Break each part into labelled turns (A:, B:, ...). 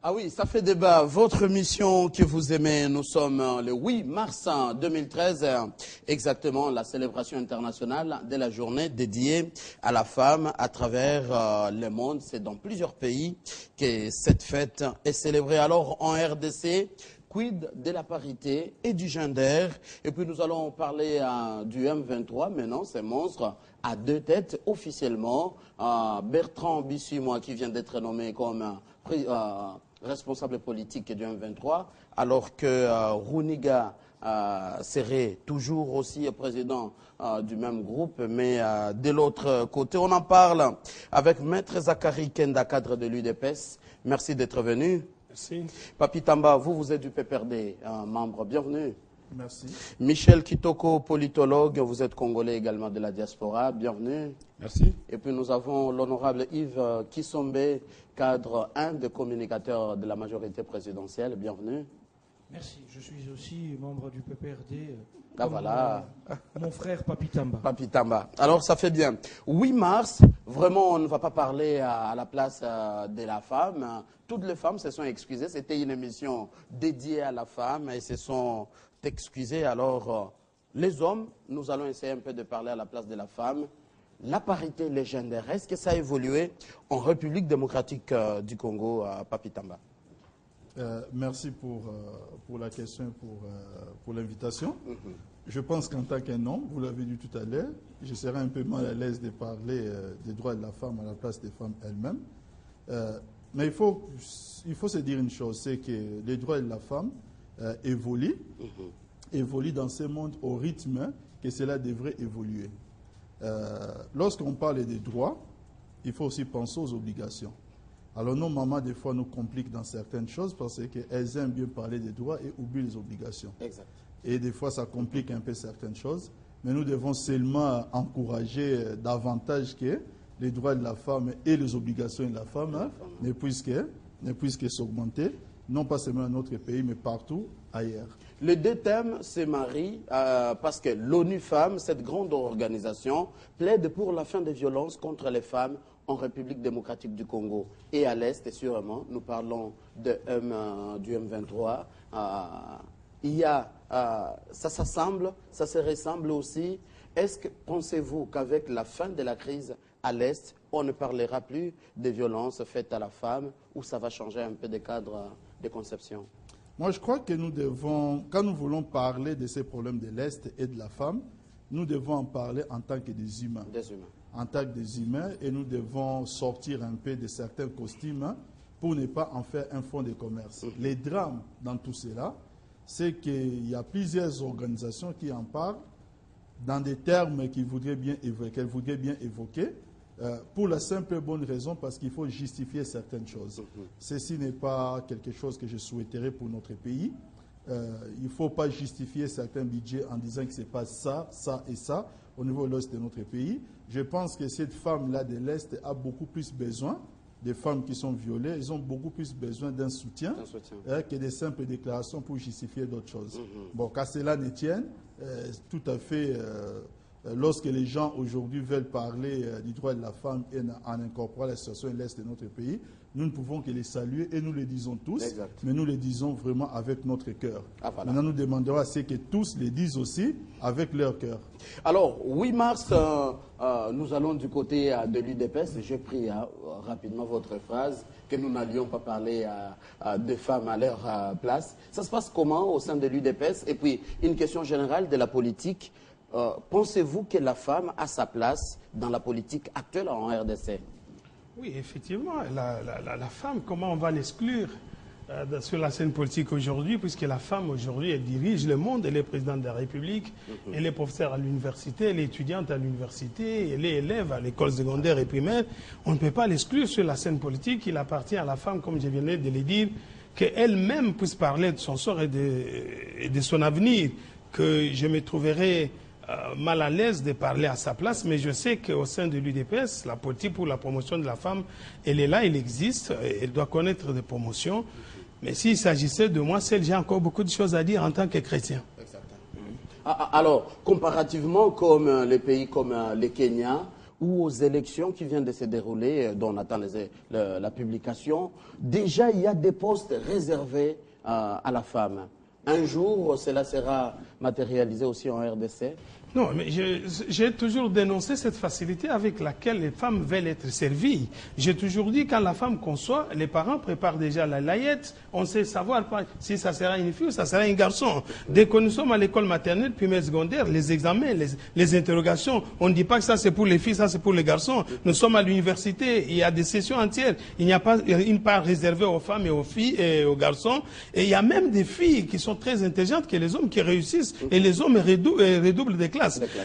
A: Ah oui, ça fait débat. Votre mission que vous aimez, nous sommes le 8 mars 2013, exactement la célébration internationale de la journée dédiée à la femme à travers le monde. C'est dans plusieurs pays que cette fête est célébrée. Alors en RDC, quid de la parité et du gender? Et puis nous allons parler du M23, mais non, c'est monstre à deux têtes officiellement. Bertrand Bissu, moi, qui vient d'être nommé comme responsable politique du M23, alors que Rouniga serait toujours aussi président du même groupe, mais de l'autre côté. On en parle avec Maître Zachary Kenda, cadre de l'UDPS. Merci d'être venu.
B: Merci.
A: Papi Tamba, vous êtes du PPRD, membre, bienvenue.
B: Merci.
A: Michel Kitoko, politologue, vous êtes congolais également de la diaspora, bienvenue.
B: Merci.
A: Et puis nous avons l'honorable Yves Kissombe, cadre 1 des communicateurs de la majorité présidentielle, bienvenue.
C: Merci, je suis aussi membre du PPRD.
A: Ah voilà.
C: Mon frère Papi Tamba.
A: Papi Tamba. Alors ça fait bien. 8 mars, vraiment on ne va pas parler à la place de la femme. Toutes les femmes se sont excusées. C'était une émission dédiée à la femme et se sont excusées. Alors les hommes, nous allons essayer un peu de parler à la place de la femme. La parité légendaire, est-ce que ça a évolué en République démocratique du Congo, Papi Tamba?
B: Merci pour la question et pour l'invitation. Je pense qu'en tant qu'un homme, vous l'avez dit tout à l'heure, je serais un peu mal à l'aise de parler des droits de la femme à la place des femmes elles-mêmes. Mais il faut se dire une chose, c'est que les droits de la femme évoluent dans ce monde au rythme que cela devrait évoluer. Lorsqu'on parle des droits, il faut aussi penser aux obligations. Alors nos mamans, des fois, nous compliquent dans certaines choses parce qu'elles aiment bien parler des droits et oublient les obligations.
A: Exact.
B: Et des fois, ça complique un peu certaines choses. Mais nous devons seulement encourager davantage que les droits de la femme et les obligations de la femme ne puissent s'augmenter, non pas seulement dans notre pays, mais partout ailleurs.
A: Les deux thèmes se marient parce que l'ONU Femmes, cette grande organisation, plaide pour la fin des violences contre les femmes en République démocratique du Congo et à l'Est, et sûrement, nous parlons du M23. Il y a, ça s'assemble, ça se ressemble aussi. Est-ce que pensez-vous qu'avec la fin de la crise à l'Est, on ne parlera plus des violences faites à la femme ou ça va changer un peu des cadres de conception?
B: Moi, je crois que nous devons, quand nous voulons parler de ces problèmes de l'Est et de la femme, nous devons en parler en tant que des humains.
A: Des humains. En
B: tant que des humains, et nous devons sortir un peu de certains costumes pour ne pas en faire un fonds de commerce. Les drames dans tout cela, c'est qu'il y a plusieurs organisations qui en parlent dans des termes qu'elles voudraient bien évoquer, pour la simple et bonne raison parce qu'il faut justifier certaines choses. Ceci n'est pas quelque chose que je souhaiterais pour notre pays. Il ne faut pas justifier certains budgets en disant que ce n'est pas ça, ça et ça au niveau de l'Est de notre pays. Je pense que cette femme-là de l'Est a beaucoup plus besoin des femmes qui sont violées. Ils ont beaucoup plus besoin d'un soutien que des simples déclarations pour justifier d'autres choses. Bon, qu'à cela ne tienne, tout à fait, lorsque les gens aujourd'hui veulent parler du droit de la femme et en incorporant la situation de l'Est de notre pays, nous ne pouvons que les saluer et nous le disons tous, mais nous le disons vraiment avec notre cœur. Voilà. Maintenant, nous demanderons à ce que tous le disent aussi avec leur cœur.
A: Alors, 8 mars, nous allons du côté de l'UDPS. J'ai pris rapidement votre phrase, que nous n'allions pas parler des femmes à leur place. Ça se passe comment au sein de l'UDPS? Et puis, une question générale de la politique. Pensez-vous que la femme a sa place dans la politique actuelle en RDC?
C: Oui, effectivement, la femme, comment on va l'exclure sur la scène politique aujourd'hui, puisque la femme aujourd'hui, elle dirige le monde, elle est présidente de la République, elle est professeure à l'université, elle est étudiante à l'université, elle est élève à l'école secondaire et primaire. On ne peut pas l'exclure sur la scène politique, il appartient à la femme, comme je viens de le dire, qu'elle-même puisse parler de son sort et de son avenir. que je me trouverais mal à l'aise de parler à sa place, mais je sais qu'au sein de l'UDPS, la politique pour la promotion de la femme, elle est là, elle existe, elle doit connaître des promotions. Mais s'il s'agissait de moi seul, j'ai encore beaucoup de choses à dire en tant que chrétien.
A: Alors, comparativement comme les pays comme le Kenya, ou aux élections qui viennent de se dérouler, dont on attend la publication, déjà il y a des postes réservés à la femme. Un jour, cela sera matérialisé aussi en RDC?
C: Non, mais j'ai toujours dénoncé cette facilité avec laquelle les femmes veulent être servies. J'ai toujours dit, quand la femme conçoit, les parents préparent déjà la layette. On sait savoir si ça sera une fille ou ça sera un garçon. Dès que nous sommes à l'école maternelle, primaire, secondaire, les examens, les interrogations, on ne dit pas que ça c'est pour les filles, ça c'est pour les garçons. Nous sommes à l'université, il y a des sessions entières. Il n'y a pas une part réservée aux femmes et aux filles et aux garçons. Et il y a même des filles qui sont très intelligentes que les hommes qui réussissent. Et les hommes redoublent des classes.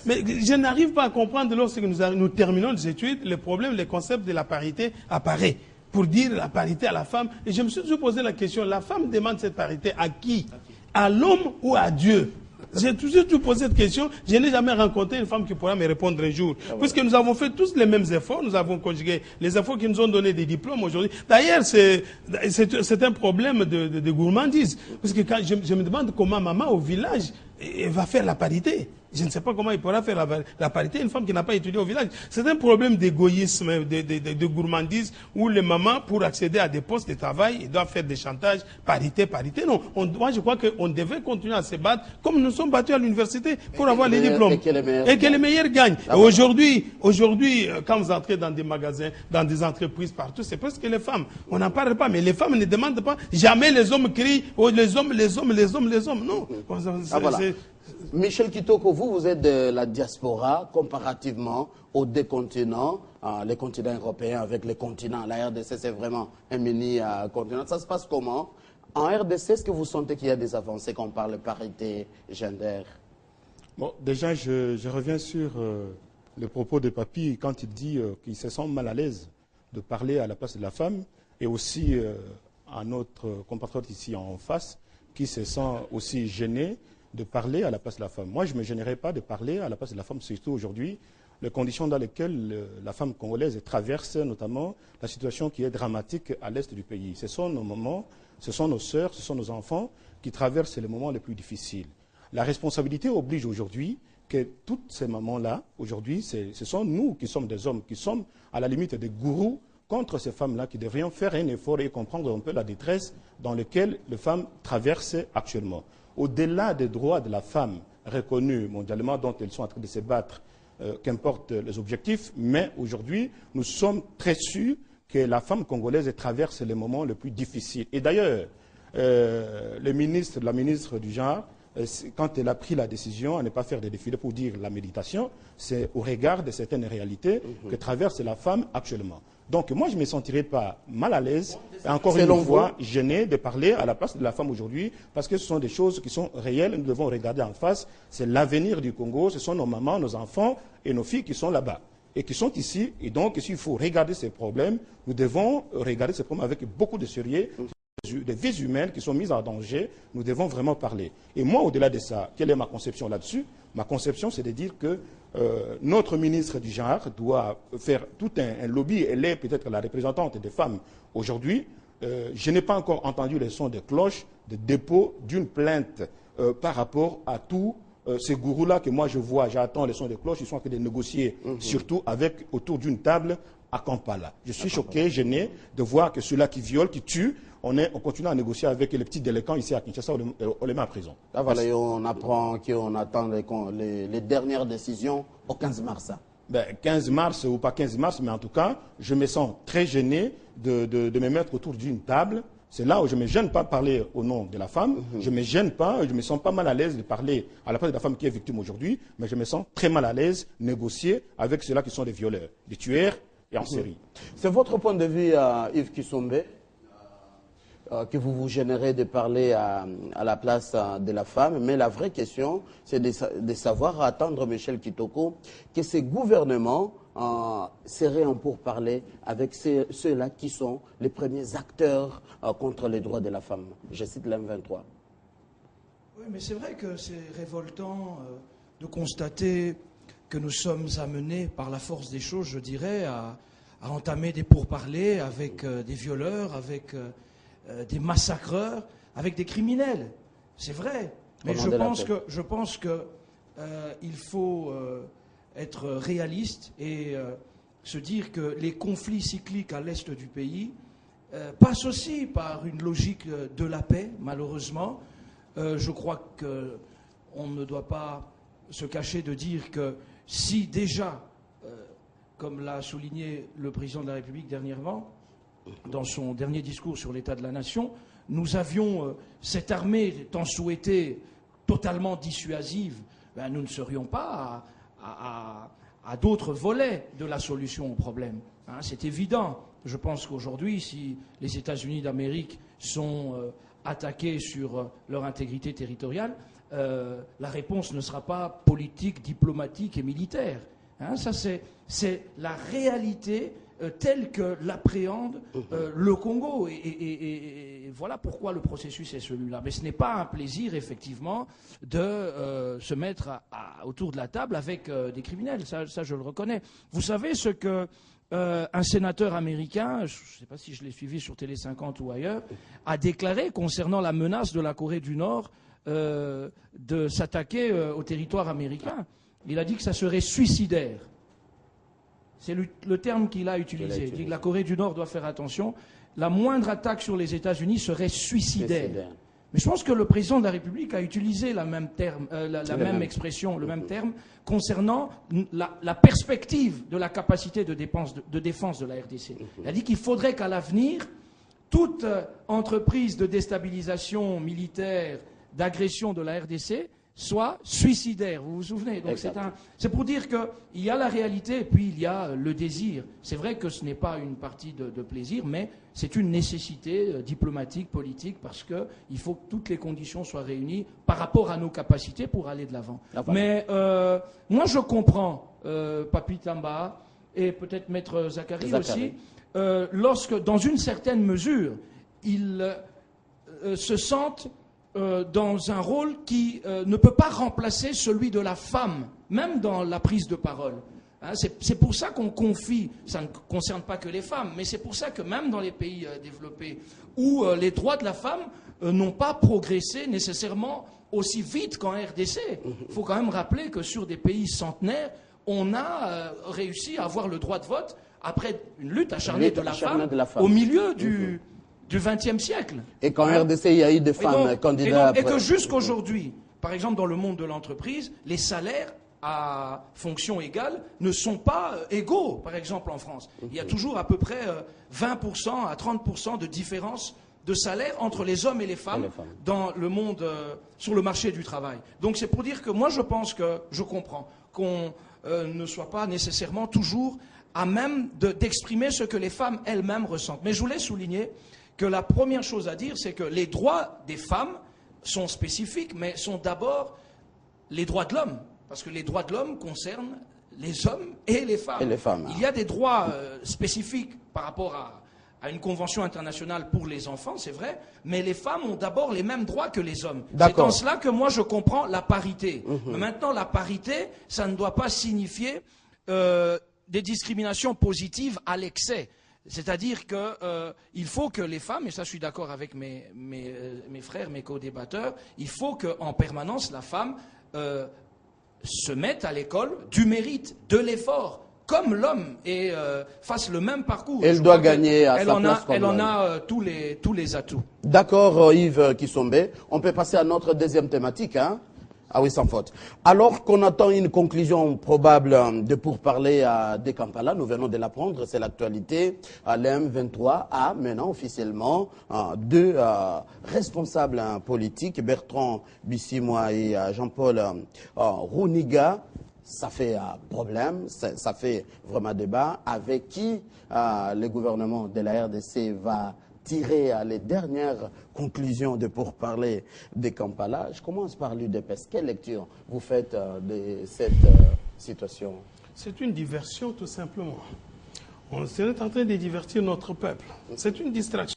C: Mais je n'arrive pas à comprendre, lorsque nous terminons les études, le problème, le concept de la parité apparaît. Pour dire la parité à la femme. Et je me suis toujours posé la question, la femme demande cette parité à qui? À l'homme ou à Dieu? J'ai toujours posé cette question. Je n'ai jamais rencontré une femme qui pourra me répondre un jour. Puisque nous avons fait tous les mêmes efforts, nous avons conjugué les efforts qui nous ont donné des diplômes aujourd'hui. D'ailleurs, c'est un problème de gourmandise. Parce que quand je me demande comment maman au village va faire la parité. Je ne sais pas comment il pourra faire la parité, une femme qui n'a pas étudié au village. C'est un problème d'égoïsme, de gourmandise, où les mamans, pour accéder à des postes de travail, ils doivent faire des chantages, parité, parité. Non, moi je crois qu'on devait continuer à se battre, comme nous sommes battus à l'université, pour avoir les diplômes. Et que les meilleurs gagnent. Aujourd'hui, quand vous entrez dans des magasins, dans des entreprises partout, c'est presque les femmes. On n'en parle pas, mais les femmes ne demandent pas. Jamais les hommes crient, oh, les hommes, les hommes, les hommes, les hommes. Non.
A: Voilà. Michel Kitoko, vous êtes de la diaspora comparativement aux deux continents, les continents européens avec les continents. La RDC, c'est vraiment un mini-continent. Ça se passe comment? En RDC, est-ce que vous sentez qu'il y a des avancées quand on parle de parité, gender?
D: Bon, déjà, je reviens sur le propos de Papy quand il dit qu'il se sent mal à l'aise de parler à la place de la femme, et aussi à notre compatriote ici en face qui se sent aussi gêné de parler à la place de la femme. Moi, je ne me gênerais pas de parler à la place de la femme, surtout aujourd'hui, les conditions dans lesquelles la femme congolaise traverse notamment la situation qui est dramatique à l'est du pays. Ce sont nos mamans, ce sont nos sœurs, ce sont nos enfants qui traversent les moments les plus difficiles. La responsabilité oblige aujourd'hui que toutes ces mamans-là, aujourd'hui, ce sont nous qui sommes des hommes, qui sommes à la limite des gourous contre ces femmes-là qui devraient faire un effort et comprendre un peu la détresse dans laquelle les femmes traversent actuellement. Au-delà des droits de la femme reconnus mondialement, dont elles sont en train de se battre, qu'importe les objectifs, mais aujourd'hui, nous sommes très sûrs que la femme congolaise traverse les moments les plus difficiles. Et d'ailleurs, la ministre du genre, quand elle a pris la décision à ne pas faire des défilés pour dire la méditation, c'est au regard de certaines réalités que traverse la femme actuellement. Donc moi, je ne me sentirais pas mal à l'aise, et encore une fois, gêné de parler à la place de la femme aujourd'hui, parce que ce sont des choses qui sont réelles, nous devons regarder en face. C'est l'avenir du Congo, ce sont nos mamans, nos enfants et nos filles qui sont là-bas, et qui sont ici. Et donc, s'il faut regarder ces problèmes, nous devons regarder ces problèmes avec beaucoup de sérieux. Des vies humaines qui sont mises en danger, nous devons vraiment parler. Et moi, au-delà de ça, quelle est ma conception là-dessus? Ma conception, c'est de dire que notre ministre du genre doit faire tout un lobby. Elle est peut-être la représentante des femmes aujourd'hui. Je n'ai pas encore entendu les sons de cloche de dépôt d'une plainte par rapport à tous ces gourous-là que moi je vois. J'attends les sons de cloche. Ils sont en train de négocier, surtout autour d'une table à Kampala. Je suis choqué, gêné de voir que ceux-là qui violent, qui tuent, on continue à négocier avec les petits délinquants ici à Kinshasa, on les met en prison.
A: Là, voilà, et on apprend qu'on attend les dernières décisions au 15 mars.
D: 15 mars ou pas 15 mars, mais en tout cas, je me sens très gêné de me mettre autour d'une table. C'est là où je ne me gêne pas de parler au nom de la femme. Je ne me gêne pas, je ne me sens pas mal à l'aise de parler à la place de la femme qui est victime aujourd'hui, mais je me sens très mal à l'aise de négocier avec ceux-là qui sont des violeurs, des tueurs et en série.
A: C'est votre point de vue, Yves Kisombe, que vous vous générez de parler à la place de la femme, mais la vraie question, c'est de savoir attendre, Michel Kitoko, que ces gouvernements seraient en pourparlers avec ceux-là qui sont les premiers acteurs contre les droits de la femme. Je cite l'M23.
E: Oui, mais c'est vrai que c'est révoltant de constater que nous sommes amenés par la force des choses, je dirais, à entamer des pourparlers avec des violeurs, avec des massacreurs, avec des criminels. C'est vrai. Mais je pense que il faut être réaliste et se dire que les conflits cycliques à l'est du pays passent aussi par une logique de la paix, malheureusement. Je crois qu'on ne doit pas se cacher de dire que si déjà, comme l'a souligné le président de la République dernièrement, dans son dernier discours sur l'état de la nation, nous avions cette armée tant souhaitée, totalement dissuasive, ben nous ne serions pas à d'autres volets de la solution au problème. Hein, c'est évident. Je pense qu'aujourd'hui, si les États-Unis d'Amérique sont attaqués sur leur intégrité territoriale, la réponse ne sera pas politique, diplomatique et militaire. Hein, ça, c'est la réalité telle que l'appréhende le Congo. Et voilà pourquoi le processus est celui-là. Mais ce n'est pas un plaisir, effectivement, de se mettre autour de la table avec des criminels. Ça, je le reconnais. Vous savez ce que un sénateur américain, je ne sais pas si je l'ai suivi sur Télé 50 ou ailleurs, a déclaré concernant la menace de la Corée du Nord de s'attaquer au territoire américain. Il a dit que ça serait suicidaire. C'est le terme qu'il a utilisé. Il dit que la Corée du Nord doit faire attention. La moindre attaque sur les États-Unis serait suicidaire. Mais je pense que le président de la République a utilisé la même expression, le même terme, concernant la perspective de la capacité de défense de la RDC. Il a dit qu'il faudrait qu'à l'avenir, toute entreprise de déstabilisation militaire, d'agression de la RDC, soit suicidaire. Vous vous souvenez? Donc c'est pour dire qu'il y a la réalité et puis il y a le désir. C'est vrai que ce n'est pas une partie de plaisir, mais c'est une nécessité diplomatique, politique, parce qu'il faut que toutes les conditions soient réunies par rapport à nos capacités pour aller de l'avant. Mais moi je comprends Papi Tamba et peut-être Maître Zakari aussi, lorsque dans une certaine mesure, ils se sentent dans un rôle qui ne peut pas remplacer celui de la femme, même dans la prise de parole. Hein, c'est pour ça qu'on confie, ça ne concerne pas que les femmes, mais c'est pour ça que même dans les pays développés, où les droits de la femme n'ont pas progressé nécessairement aussi vite qu'en RDC. Il faut quand même rappeler que sur des pays centenaires, on a réussi à avoir le droit de vote après une lutte acharnée de la femme au milieu du XXe siècle.
A: Et qu'en RDC, il y a eu des femmes candidates.
E: Et que jusqu'aujourd'hui, par exemple dans le monde de l'entreprise, les salaires à fonction égale ne sont pas égaux, par exemple en France. Il y a toujours à peu près 20% à 30% de différence de salaire entre les hommes et les femmes dans le monde, sur le marché du travail. Donc c'est pour dire que moi je pense que, je comprends, qu'on ne soit pas nécessairement toujours à même d'exprimer ce que les femmes elles-mêmes ressentent. Mais je voulais souligner que la première chose à dire, c'est que les droits des femmes sont spécifiques, mais sont d'abord les droits de l'homme. Parce que les droits de l'homme concernent les hommes et les femmes. Il y a des droits spécifiques par rapport à une convention internationale pour les enfants, c'est vrai, mais les femmes ont d'abord les mêmes droits que les hommes. C'est en cela que moi je comprends la parité. Mais maintenant, la parité, ça ne doit pas signifier des discriminations positives à l'excès. C'est-à-dire qu'il faut que les femmes, et ça je suis d'accord avec mes frères, mes co-débatteurs, il faut qu'en permanence la femme se mette à l'école du mérite, de l'effort, comme l'homme, et fasse le même parcours.
A: Elle doit gagner à sa place.
E: Elle en a tous les atouts.
A: D'accord, Yves Kissombe. On peut passer à notre deuxième thématique, hein? Ah oui, sans faute. Alors qu'on attend une conclusion probable de pourparlers à de Kampala, nous venons de l'apprendre, c'est l'actualité. L'M23 a maintenant officiellement deux responsables politiques, Bertrand Bisimwa et Jean-Paul Rouniga. Ça fait problème, ça fait vraiment débat. Avec qui le gouvernement de la RDC va tirer les dernières conclusions de pourparlers de Kampala. Je commence par l'UDPS. Quelle lecture vous faites de cette situation?
C: C'est une diversion, tout simplement. On est en train de divertir notre peuple. C'est une distraction.